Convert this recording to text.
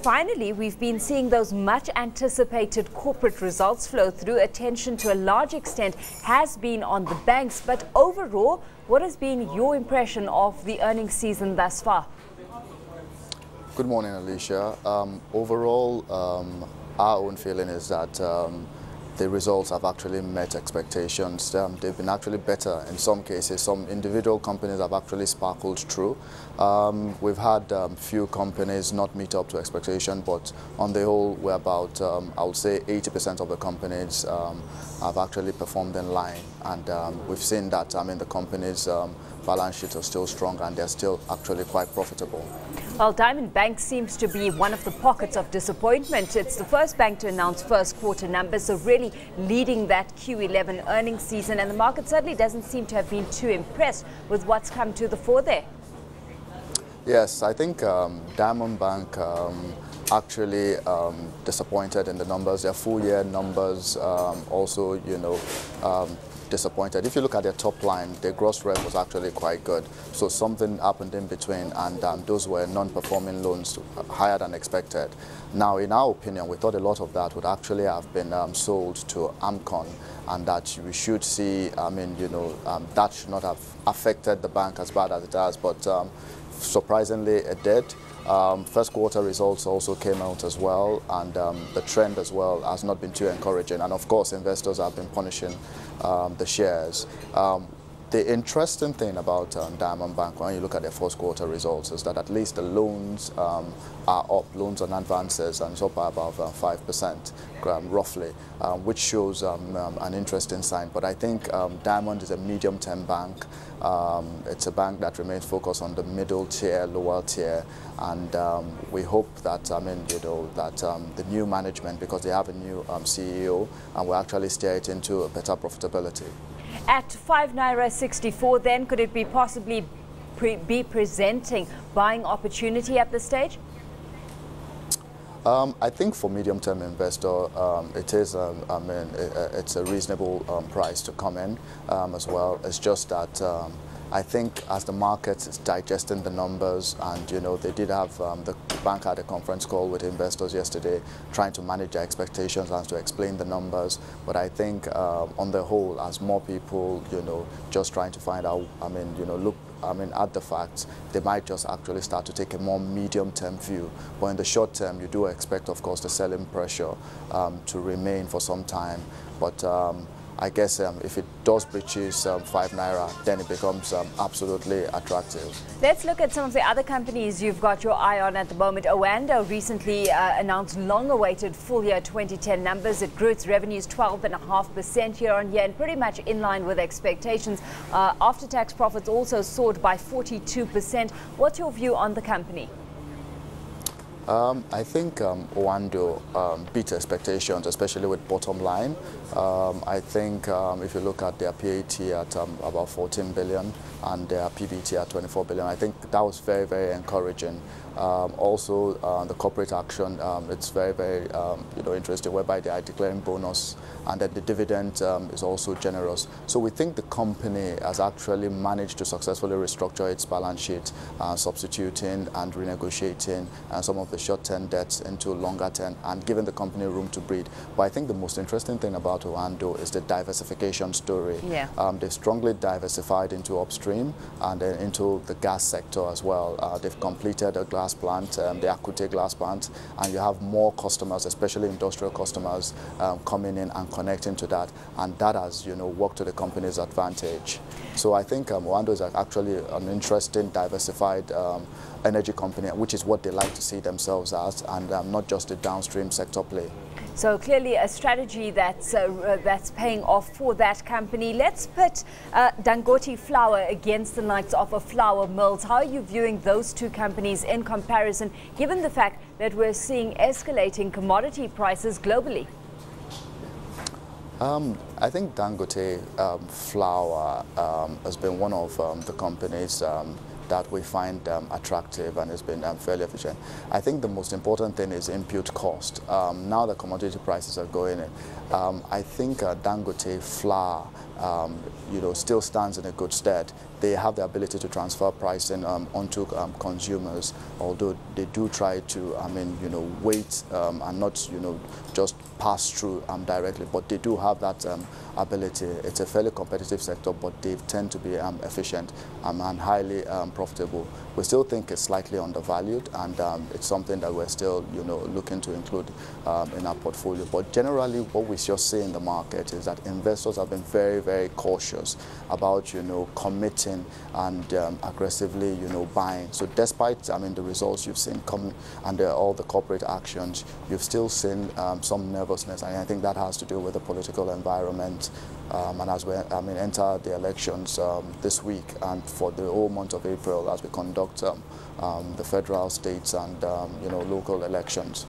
Finally, we've been seeing those much anticipated corporate results flow through. Attention to a large extent has been on the banks, but overall, what has been your impression of the earnings season thus far? Good morning, Alishia. Overall, our own feeling is that the results have actually met expectations. They've been actually better in some cases. Some individual companies have actually sparkled through. We've had few companies not meet up to expectation, but on the whole, we're about, I would say, 80% of the companies have actually performed in line. And we've seen that, the companies' balance sheets are still strong and they're still actually quite profitable. Well, Diamond Bank seems to be one of the pockets of disappointment. It's the first bank to announce first quarter numbers, so really leading that Q11 earnings season, and the market certainly doesn't seem to have been too impressed with what's come to the fore there. Yes, I think Diamond Bank actually disappointed in the numbers. Their full year numbers also, disappointed. If you look at their top line, their gross rev was actually quite good. So something happened in between, and those were non-performing loans higher than expected. Now, in our opinion, we thought a lot of that would actually have been sold to AMCON, and that we should see, that should not have affected the bank as bad as it has, but surprisingly it did. First quarter results also came out as well, and the trend as well has not been too encouraging, and of course investors have been punishing the shares. The interesting thing about Diamond Bank, when you look at their first quarter results, is that at least the loans are up, loans and advances, and it's up by about 5% roughly, which shows an interesting sign. But I think Diamond is a medium-term bank. It's a bank that remains focused on the middle tier, lower tier, and we hope that the new management, because they have a new CEO, and will actually steer it into a better profitability. At ₦5.64, then, could it be possibly be presenting buying opportunity at this stage? I think for medium-term investor, it is, it's a reasonable price to come in as well. It's just that I think as the market is digesting the numbers, and they did have the bank had a conference call with investors yesterday, trying to manage their expectations and to explain the numbers. But I think on the whole, as more people, just trying to find out, look at the facts, they might just actually start to take a more medium-term view. But in the short term, you do expect, of course, the selling pressure to remain for some time. But I guess if it does breaches ₦5, then it becomes absolutely attractive. Let's look at some of the other companies you've got your eye on at the moment. Oando recently announced long-awaited full-year 2010 numbers. It grew its revenues 12.5% year-on-year, and pretty much in line with expectations. After-tax profits also soared by 42%. What's your view on the company? I think Oando beat expectations, especially with bottom line. I think if you look at their PAT at about 14 billion and their PBT at 24 billion, I think that was very, very encouraging. Also, the corporate action, it's very, very interesting, whereby they are declaring bonus, and that the dividend is also generous. So we think the company has actually managed to successfully restructure its balance sheet, substituting and renegotiating some of the short-term debts into longer-term, and giving the company room to breathe. But I think the most interesting thing about Oando is the diversification story. Yeah. They've strongly diversified into upstream and then into the gas sector as well. They've completed a glass plant, the Akute glass plant, and you have more customers, especially industrial customers, coming in and connecting to that, and that has worked to the company's advantage. So I think Oando is actually an interesting diversified energy company, which is what they like to see themselves as, and not just a downstream sector play. So clearly a strategy that's paying off for that company. Let's put Dangote Flour against the likes of a flour mills. How are you viewing those two companies in comparison, given the fact that we're seeing escalating commodity prices globally? I think Dangote Flour has been one of the companies that we find attractive and has been fairly efficient. I think the most important thing is input cost. Now the commodity prices are going in. I think Dangote Flour still stands in a good stead. They have the ability to transfer pricing onto consumers, although they do try to, wait and not, just pass through directly. But they do have that ability. It's a fairly competitive sector, but they tend to be efficient and highly profitable. We still think it's slightly undervalued, and it's something that we're still, looking to include in our portfolio. But generally, what we just see in the market is that investors have been very, very cautious about, committing and aggressively, buying. So despite, the results you've seen coming under all the corporate actions, you've still seen some nervousness, and I think that has to do with the political environment. And as we enter the elections this week and for the whole month of April, as we conduct the federal, states, and local elections.